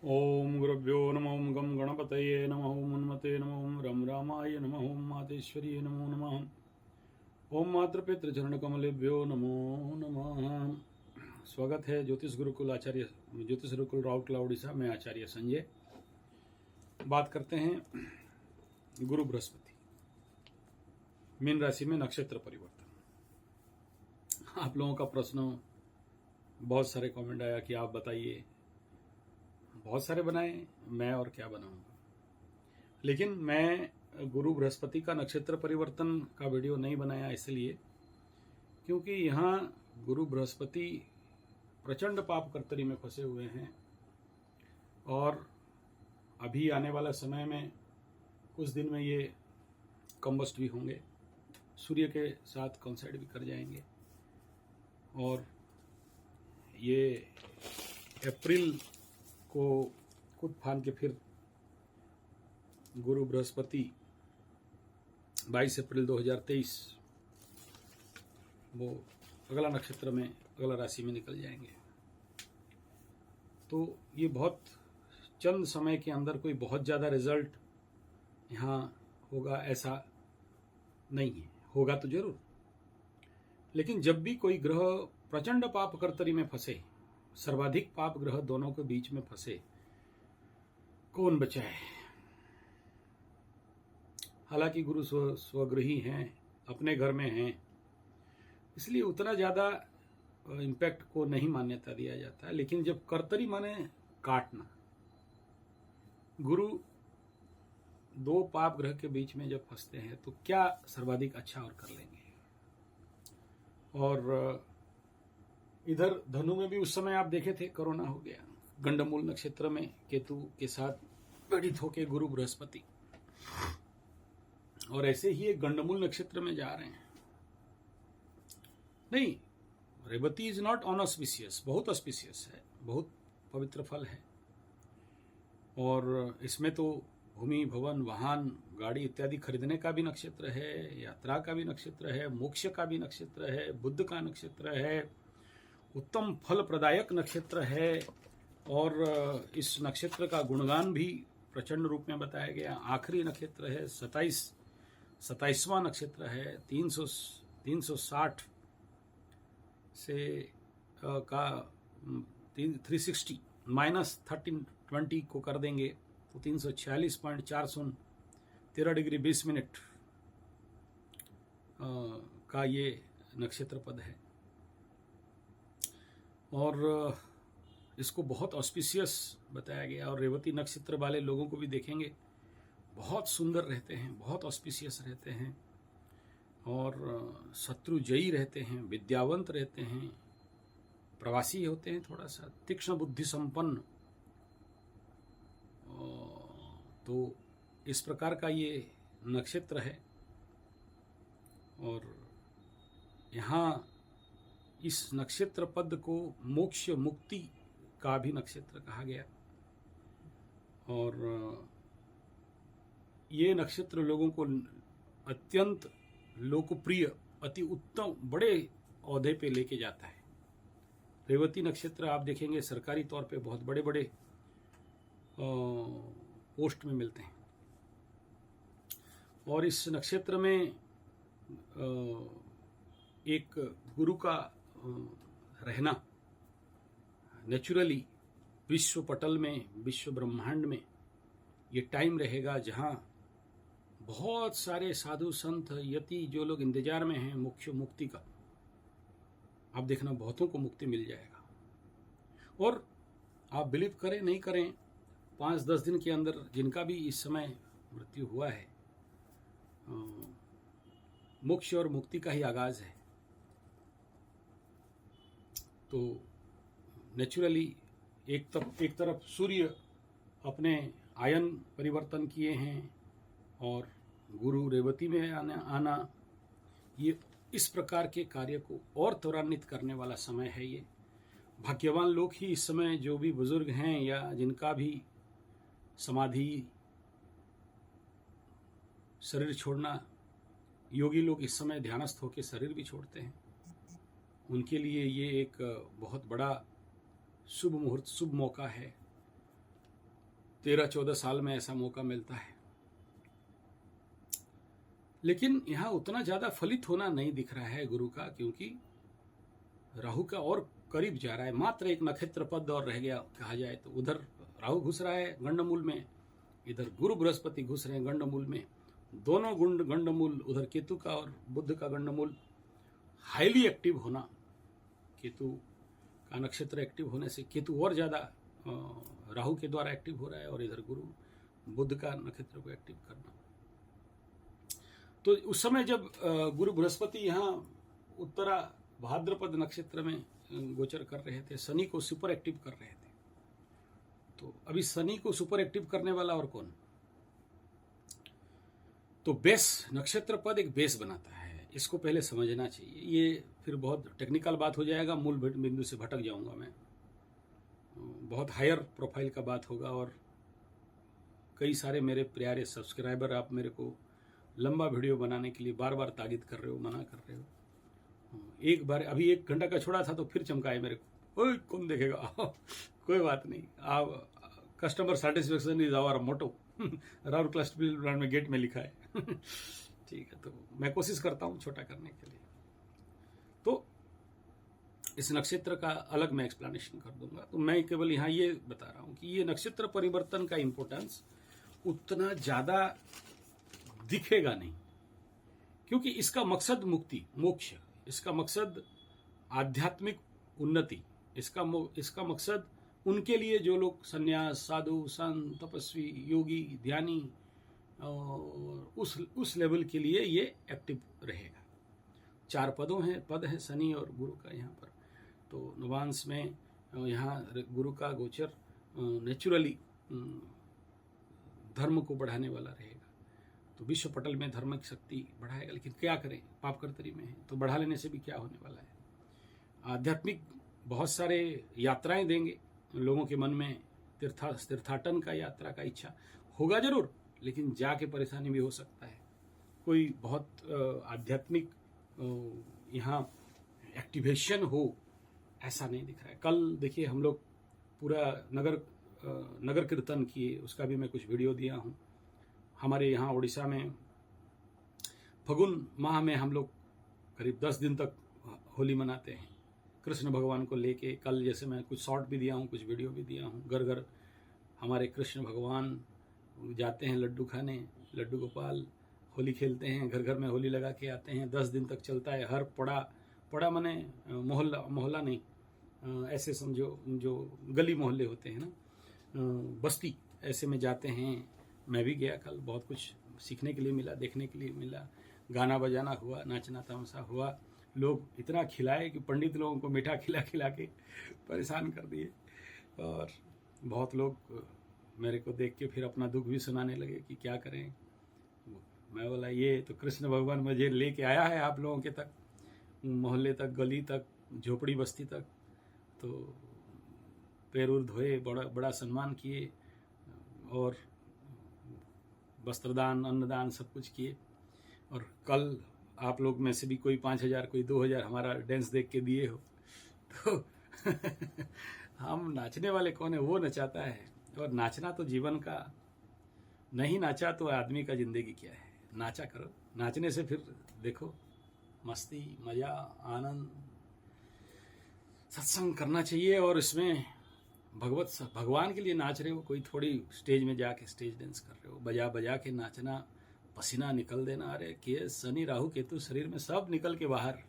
ओम गुरुभ्यो नमः। ओम गम गणपतये नमः। ओम उन्मते नमः। ओम रम रामाय नमः। ओम मातेश्वर्ये नमो नमः। ओम मातृपितृचरण कमलेभ्यो नमो नमः। स्वागत है ज्योतिष गुरुकुल राउरकेला उड़ीसा में आचार्य संजय। बात करते हैं गुरु बृहस्पति, मीन राशि में नक्षत्र परिवर्तन। आप लोगों का प्रश्न, बहुत सारे कमेंट आया कि आप बताइए। बहुत सारे बनाए, मैं और क्या बनाऊंगा। लेकिन मैं गुरु बृहस्पति का नक्षत्र परिवर्तन का वीडियो नहीं बनाया इसलिए क्योंकि यहाँ गुरु बृहस्पति प्रचंड पाप कर्तरी में फंसे हुए हैं और अभी आने वाला समय में कुछ दिन में ये कंबस्ट भी होंगे, सूर्य के साथ कोइंसाइड भी कर जाएंगे और ये अप्रैल को कूद फान के फिर गुरु बृहस्पति 22 अप्रैल 2023 वो अगला नक्षत्र में, अगला राशि में निकल जाएंगे। तो ये बहुत चंद समय के अंदर कोई बहुत ज़्यादा रिजल्ट यहाँ होगा ऐसा नहीं है। होगा तो जरूर, लेकिन जब भी कोई ग्रह प्रचंड पाप कर्तरी में फंसे, सर्वाधिक पाप ग्रह दोनों के बीच में फंसे, कौन बचाए। हालांकि गुरु स्वगृही हैं, अपने घर में हैं, इसलिए उतना ज़्यादा इम्पैक्ट को नहीं मान्यता दिया जाता है। लेकिन जब कर्तरी माने काटना, गुरु दो पाप ग्रह के बीच में जब फंसते हैं तो क्या सर्वाधिक अच्छा और कर लेंगे। और इधर धनु में भी उस समय आप देखे थे कोरोना हो गया। गंडमूल नक्षत्र में केतु के साथ पीड़ित होके गुरु बृहस्पति, और ऐसे ही एक गंडमूल नक्षत्र में जा रहे हैं। नहीं, रेवती इज नॉट ऑनऑस्पिशियस, बहुत ऑस्पिशियस है, बहुत पवित्र फल है। और इसमें तो भूमि, भवन, वाहन, गाड़ी इत्यादि खरीदने का भी नक्षत्र है, यात्रा का भी नक्षत्र है, मोक्ष का भी नक्षत्र है, बुद्ध का नक्षत्र है, उत्तम फल प्रदायक नक्षत्र है। और इस नक्षत्र का गुणगान भी प्रचंड रूप में बताया गया। आखिरी नक्षत्र है, 27वां नक्षत्र है। 360 से का 360 माइनस 1320 को कर देंगे तो 346.40 13 डिग्री 20 मिनट का ये नक्षत्र पद है। और इसको बहुत ऑस्पिशियस बताया गया। और रेवती नक्षत्र वाले लोगों को भी देखेंगे, बहुत सुंदर रहते हैं, बहुत ऑस्पिशियस रहते हैं और शत्रुजयी रहते हैं, विद्यावंत रहते हैं, प्रवासी होते हैं, थोड़ा सा तीक्ष्ण बुद्धि संपन्न। तो इस प्रकार का ये नक्षत्र है। और यहाँ इस नक्षत्र पद को मोक्ष मुक्ति का भी नक्षत्र कहा गया। और ये नक्षत्र लोगों को अत्यंत लोकप्रिय, अति उत्तम, बड़े औहदे पे लेके जाता है। रेवती नक्षत्र आप देखेंगे सरकारी तौर पे बहुत बड़े बड़े पोस्ट में मिलते हैं। और इस नक्षत्र में एक गुरु का रहना नेचुरली विश्व पटल में, विश्व ब्रह्मांड में ये टाइम रहेगा जहाँ बहुत सारे साधु संत यति, जो लोग इंतजार में हैं मोक्ष मुक्ति का, आप देखना बहुतों को मुक्ति मिल जाएगा। और आप बिलीव करें नहीं करें, 5-10 दिन के अंदर जिनका भी इस समय मृत्यु हुआ है, मोक्ष और मुक्ति का ही आगाज है। तो नेचुरली एक तरफ सूर्य अपने आयन परिवर्तन किए हैं और गुरु रेवती में आना ये इस प्रकार के कार्य को और त्वरान्वित करने वाला समय है। ये भाग्यवान लोग ही इस समय, जो भी बुजुर्ग हैं या जिनका भी समाधि, शरीर छोड़ना, योगी लोग इस समय ध्यानस्थ होकर शरीर भी छोड़ते हैं, उनके लिए ये एक बहुत बड़ा शुभ मुहूर्त, शुभ मौका है। 13-14 साल में ऐसा मौका मिलता है। लेकिन यहाँ उतना ज़्यादा फलित होना नहीं दिख रहा है गुरु का, क्योंकि राहु का और करीब जा रहा है। मात्र एक नक्षत्र पद और रह गया कहा जाए तो। उधर राहु घुस रहा है गंडमूल में, इधर गुरु बृहस्पति घुस रहे हैं गंडमूल में। दोनों गंडमूल, उधर केतु का और बुध का गंडमूल हाईली एक्टिव होना, केतु का नक्षत्र एक्टिव होने से केतु और ज़्यादा राहु के द्वारा एक्टिव हो रहा है, और इधर गुरु बुध का नक्षत्र को एक्टिव करना। तो उस समय जब गुरु बृहस्पति यहाँ उत्तरा भाद्रपद नक्षत्र में गोचर कर रहे थे, शनि को सुपर एक्टिव कर रहे थे। तो अभी शनि को सुपर एक्टिव करने वाला और कौन? तो बेस, नक्षत्र पद एक बेस बनाता है, इसको पहले समझना चाहिए। ये फिर बहुत टेक्निकल बात हो जाएगा, मूल बिंदु से भटक जाऊंगा मैं। बहुत हायर प्रोफाइल का बात होगा, और कई सारे मेरे प्यारे सब्सक्राइबर आप मेरे को लंबा वीडियो बनाने के लिए बार बार ताकीद कर रहे हो, मना कर रहे हो। एक बार अभी 1 घंटा का छोड़ा था तो फिर चमकाए मेरे को, ओए कौन देखेगा। कोई बात नहीं, आप customer satisfaction is our motto, राउर क्लस्टर ब्रांड में गेट में लिखा है। ठीक है, तो मैं कोशिश करता हूँ छोटा करने के लिए। तो इस नक्षत्र का अलग मैं एक्सप्लेनेशन कर दूंगा। तो मैं केवल यहाँ ये बता रहा हूँ कि ये नक्षत्र परिवर्तन का इंपॉर्टेंस उतना ज्यादा दिखेगा नहीं, क्योंकि इसका मकसद मुक्ति, मोक्ष, इसका मकसद आध्यात्मिक उन्नति, इसका मकसद उनके लिए जो लोग सन्यास, साधु, संत, तपस्वी, योगी, ध्यानी, और उस लेवल के लिए ये एक्टिव रहेगा। 4 पद हैं शनि और गुरु का यहाँ पर। तो नवांश में यहाँ गुरु का गोचर नेचुरली धर्म को बढ़ाने वाला रहेगा। तो विश्व पटल में धर्म की शक्ति बढ़ाएगा। लेकिन क्या करें, पाप कर्तरी में है, तो बढ़ा लेने से भी क्या होने वाला है। आध्यात्मिक बहुत सारे यात्राएं देंगे लोगों के मन में, तीर्थाटन का, यात्रा का इच्छा होगा जरूर, लेकिन जाके परेशानी भी हो सकता है। कोई बहुत आध्यात्मिक यहाँ एक्टिवेशन हो ऐसा नहीं दिख रहा है। कल देखिए हम लोग पूरा नगर कीर्तन किए, उसका भी मैं कुछ वीडियो दिया हूँ। हमारे यहाँ उड़ीसा में फगुन माह में हम लोग करीब 10 दिन तक होली मनाते हैं कृष्ण भगवान को लेके। कल जैसे मैं कुछ शॉर्ट भी दिया हूँ, कुछ वीडियो भी दिया हूँ। घर घर हमारे कृष्ण भगवान जाते हैं लड्डू खाने, लड्डू गोपाल होली खेलते हैं, घर घर में होली लगा के आते हैं। 10 दिन तक चलता है। हर पड़ा माने मोहल्ला नहीं, ऐसे समझो जो गली मोहल्ले होते हैं ना, बस्ती, ऐसे में जाते हैं। मैं भी गया कल, बहुत कुछ सीखने के लिए मिला, देखने के लिए मिला। गाना बजाना हुआ, नाचना तमाशा हुआ। लोग इतना खिलाए कि पंडित लोगों को मीठा खिला खिला के परेशान कर दिए, और बहुत लोग मेरे को देख के फिर अपना दुख भी सुनाने लगे कि क्या करें। मैं बोला ये तो कृष्ण भगवान मुझे लेके आया है आप लोगों के तक, मोहल्ले तक, गली तक, झोपड़ी बस्ती तक। तो पैर उर धोए, बड़ा सम्मान किए, और वस्त्रदान, अन्नदान सब कुछ किए। और कल आप लोग में से भी कोई 5,000, कोई 2,000 हमारा डांस देख के दिए हो। तो हम नाचने वाले कौन है, वो नचाता है। और नाचना तो जीवन का, नहीं नाचा तो आदमी का जिंदगी क्या है। नाचा करो, नाचने से फिर देखो मस्ती, मजा, आनंद, सत्संग करना चाहिए। और इसमें भगवान के लिए नाच रहे हो, कोई थोड़ी स्टेज में जाके स्टेज डांस कर रहे हो। बजा बजा के नाचना, पसीना निकल देना। अरे के शनि राहु केतु शरीर में सब निकल के बाहर।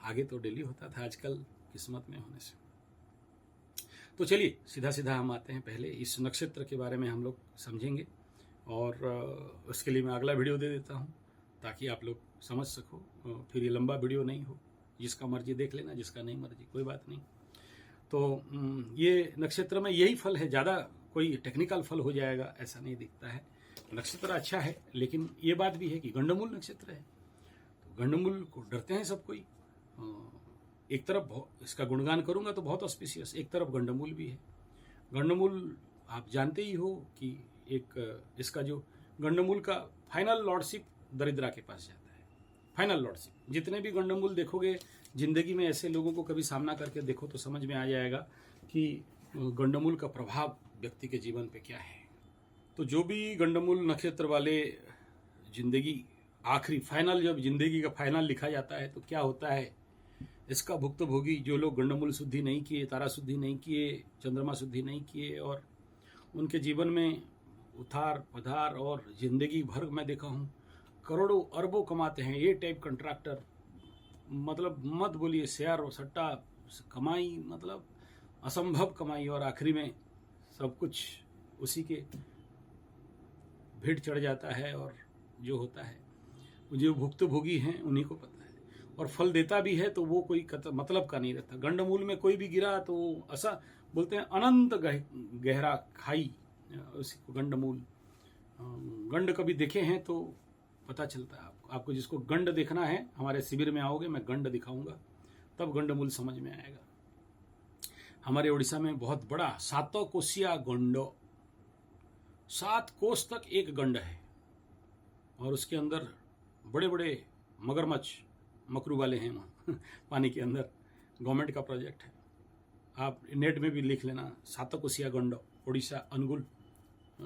आगे तो डेली होता था, आजकल किस्मत में होने से। तो चलिए सीधा सीधा हम आते हैं। पहले इस नक्षत्र के बारे में हम लोग समझेंगे, और उसके लिए मैं अगला वीडियो दे देता हूँ ताकि आप लोग समझ सको। फिर ये लंबा वीडियो नहीं हो, जिसका मर्जी देख लेना, जिसका नहीं मर्जी कोई बात नहीं। तो ये नक्षत्र में यही फल है, ज़्यादा कोई टेक्निकल फल हो जाएगा ऐसा नहीं दिखता है। नक्षत्र अच्छा है, लेकिन ये बात भी है कि गंडमूल नक्षत्र है। तो गंडमूल को डरते हैं सब कोई। एक तरफ इसका गुणगान करूंगा तो बहुत ऑस्पिशियस, एक तरफ गंडमूल भी है। गंडमूल आप जानते ही हो कि एक इसका जो गंडमूल का फाइनल लॉर्डशिप दरिद्रा के पास जाता है। फाइनल लॉर्डशिप, जितने भी गंडमूल देखोगे जिंदगी में, ऐसे लोगों को कभी सामना करके देखो तो समझ में आ जाएगा कि गंडमूल का प्रभाव व्यक्ति के जीवन पे क्या है। तो जो भी गंडमूल नक्षत्र वाले जिंदगी आखिरी फाइनल, जब जिंदगी का फाइनल लिखा जाता है तो क्या होता है, इसका भुक्तभोगी जो लोग गंडमूल शुद्धि नहीं किए, तारा शुद्धि नहीं किए, चंद्रमा शुद्धि नहीं किए, और उनके जीवन में उतार पधार और जिंदगी भर मैं देखा हूँ करोड़ों अरबों कमाते हैं। ये टाइप कॉन्ट्रैक्टर, मतलब मत बोलिए, शेयर और सट्टा कमाई, मतलब असंभव कमाई, और आखिरी में सब कुछ उसी के भीड़ चढ़ जाता है। और जो होता है, जो भुक्तभोगी हैं उन्हीं को पता है। और फल देता भी है तो वो कोई मतलब का नहीं रहता। गंडमूल में कोई भी गिरा तो ऐसा बोलते हैं अनंत गहरा खाई, उसी को गंडमूल। गंड कभी देखे हैं तो पता चलता है आपको जिसको गंड देखना है, हमारे शिविर में आओगे, मैं गंड दिखाऊंगा, तब गंडमूल समझ में आएगा। हमारे उड़ीसा में बहुत बड़ा 7 कोसिया गंड, 7 कोस तक एक गंड है, और उसके अंदर बड़े बड़े मगरमच्छ मकरू वाले हैं वहाँ पानी के अंदर। गवर्नमेंट का प्रोजेक्ट है, आप नेट में भी लिख लेना, 7 कोसिया गंड, उड़ीसा अनुगुल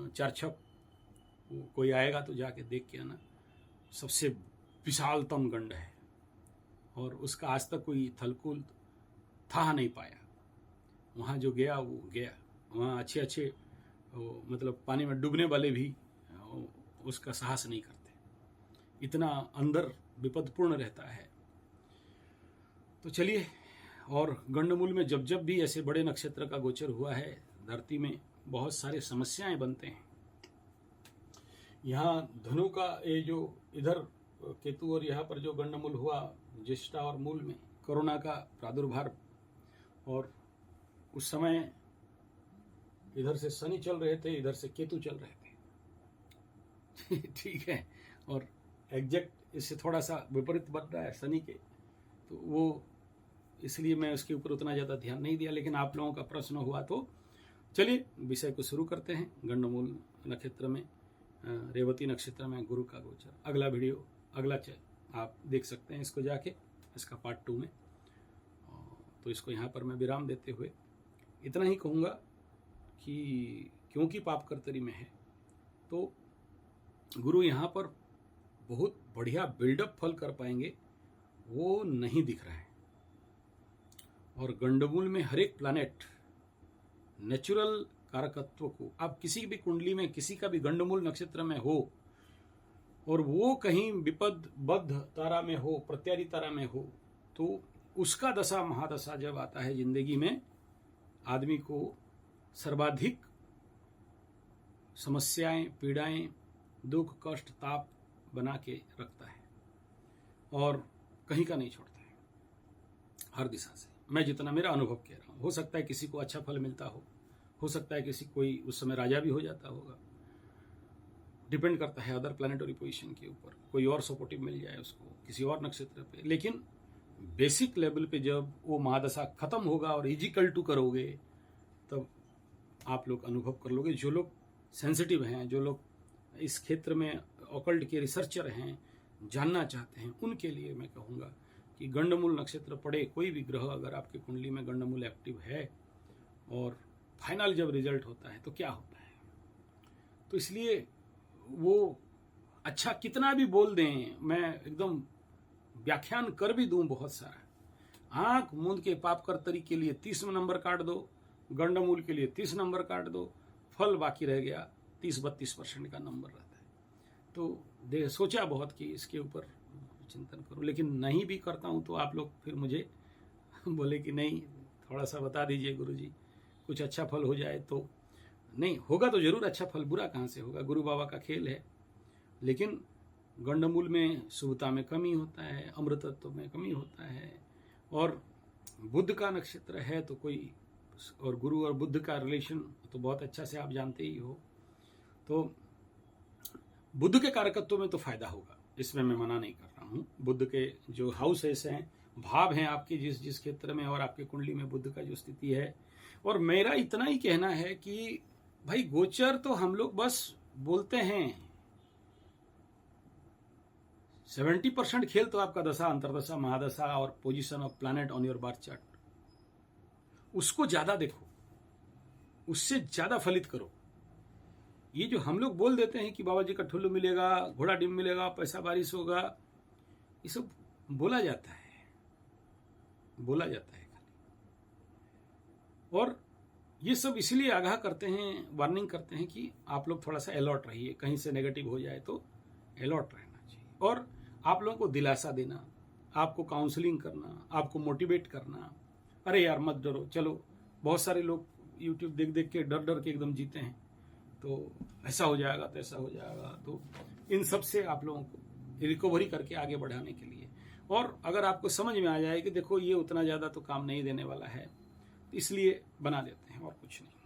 4 छप। कोई आएगा तो जाके देख के आना। सबसे विशालतम गंड है, और उसका आज तक कोई थलकुल था नहीं पाया। वहाँ जो गया वो गया। वहाँ अच्छे मतलब पानी में डूबने वाले भी उसका साहस नहीं करते, इतना अंदर विपदपूर्ण रहता है। तो चलिए, और गंडमूल में जब जब भी ऐसे बड़े नक्षत्र का गोचर हुआ है, धरती में बहुत सारे समस्याएं बनते हैं। यहाँ धनु का ये जो इधर केतु, और यहाँ पर जो गंडमूल हुआ ज्येष्ठा और मूल में कोरोना का प्रादुर्भाव, और उस समय इधर से शनि चल रहे थे, इधर से केतु चल रहे थे ठीक है, और एग्जैक्ट इससे थोड़ा सा विपरीत बन रहा है शनि के, तो वो इसलिए मैं उसके ऊपर उतना ज़्यादा ध्यान नहीं दिया। लेकिन आप लोगों का प्रश्न हुआ तो चलिए विषय को शुरू करते हैं। गंडमूल नक्षत्र में, रेवती नक्षत्र में गुरु का गोचर, अगला वीडियो, अगला आप देख सकते हैं इसको जाके, इसका पार्ट 2 में। तो इसको यहाँ पर मैं विराम देते हुए इतना ही कहूँगा कि क्योंकि पाप कर्तरी में है, तो गुरु यहाँ पर बहुत बढ़िया बिल्डअप फल कर पाएंगे, वो नहीं दिख रहा है। और गंडमूल में हर एक प्लैनेट नेचुरल कारकत्व को, आप किसी भी कुंडली में किसी का भी गंडमूल नक्षत्र में हो, और वो कहीं विपद बद्ध तारा में हो, प्रत्यारी तारा में हो, तो उसका दशा महादशा जब आता है जिंदगी में, आदमी को सर्वाधिक समस्याएं, पीड़ाएं, दुख, कष्ट, ताप बना के रखता है, और कहीं का नहीं छोड़ता है, हर दिशा से। मैं जितना मेरा अनुभव कह रहा हूँ, हो सकता है किसी को अच्छा फल मिलता हो सकता है किसी कोई उस समय राजा भी हो जाता होगा, डिपेंड करता है अदर प्लैनेटरी पोजीशन के ऊपर, कोई और सपोर्टिव मिल जाए उसको किसी और नक्षत्र पे। लेकिन बेसिक लेवल पे जब वो महादशा खत्म होगा और इजिकल टू करोगे, तब आप लोग अनुभव कर लोगे। जो लोग सेंसिटिव हैं, जो लोग इस क्षेत्र में ऑकल्ट के रिसर्चर हैं, जानना चाहते हैं, उनके लिए मैं कहूँगा कि गंडमूल नक्षत्र पड़े कोई भी ग्रह अगर आपकी कुंडली में गंडमूल एक्टिव है, और फाइनल जब रिजल्ट होता है तो क्या होता है। तो इसलिए वो अच्छा कितना भी बोल दें, मैं एकदम व्याख्यान कर भी दूं बहुत सारा, आंख मूंद के पाप कर्तरी के लिए 30 नंबर काट दो, गंडमूल के लिए 30 नंबर काट दो, फल बाकी रह गया 30-32% का नंबर रहता है। तो सोचा बहुत कि इसके ऊपर चिंतन करो, लेकिन नहीं भी करता हूं तो आप लोग फिर मुझे बोले कि नहीं, थोड़ा सा बता दीजिए गुरुजी, कुछ अच्छा फल हो जाए। तो नहीं होगा तो जरूर अच्छा फल, बुरा कहाँ से होगा, गुरु बाबा का खेल है। लेकिन गंडमूल में शुभता में कमी होता है, अमृतत्व में कमी होता है, और बुध का नक्षत्र है तो कोई, और गुरु और बुध का रिलेशन तो बहुत अच्छा से आप जानते ही हो। तो बुध के कारकत्व में तो फायदा होगा, इसमें मैं मना नहीं कर रहा हूँ। बुध के जो हाउसेस हैं, भाव हैं आपके जिस जिस क्षेत्र में, और आपके कुंडली में बुध का जो स्थिति है। और मेरा इतना ही कहना है कि भाई गोचर तो हम लोग बस बोलते हैं, 70% खेल तो आपका दशा, अंतरदशा, महादशा और position of planet on your birth chart, उसको ज्यादा देखो, उससे ज़्यादा फलित करो। ये जो हम लोग बोल देते हैं कि बाबा जी का ठुल्लू मिलेगा, घोड़ा डिम मिलेगा, पैसा बारिश होगा, ये सब बोला जाता है खाली। और ये सब इसलिए आगाह करते हैं, वार्निंग करते हैं कि आप लोग थोड़ा सा अलर्ट रहिए, कहीं से नेगेटिव हो जाए तो अलर्ट रहना चाहिए। और आप लोगों को दिलासा देना, आपको काउंसलिंग करना, आपको मोटिवेट करना, अरे यार मत डरो, चलो। बहुत सारे लोग यूट्यूब देख देख के डर डर के एकदम जीते हैं, तो ऐसा हो जाएगा तो ऐसा हो जाएगा। तो इन सब से आप लोगों को रिकवरी करके आगे बढ़ाने के लिए, और अगर आपको समझ में आ जाए कि देखो ये उतना ज़्यादा तो काम नहीं देने वाला है, इसलिए बना देते हैं और कुछ नहीं।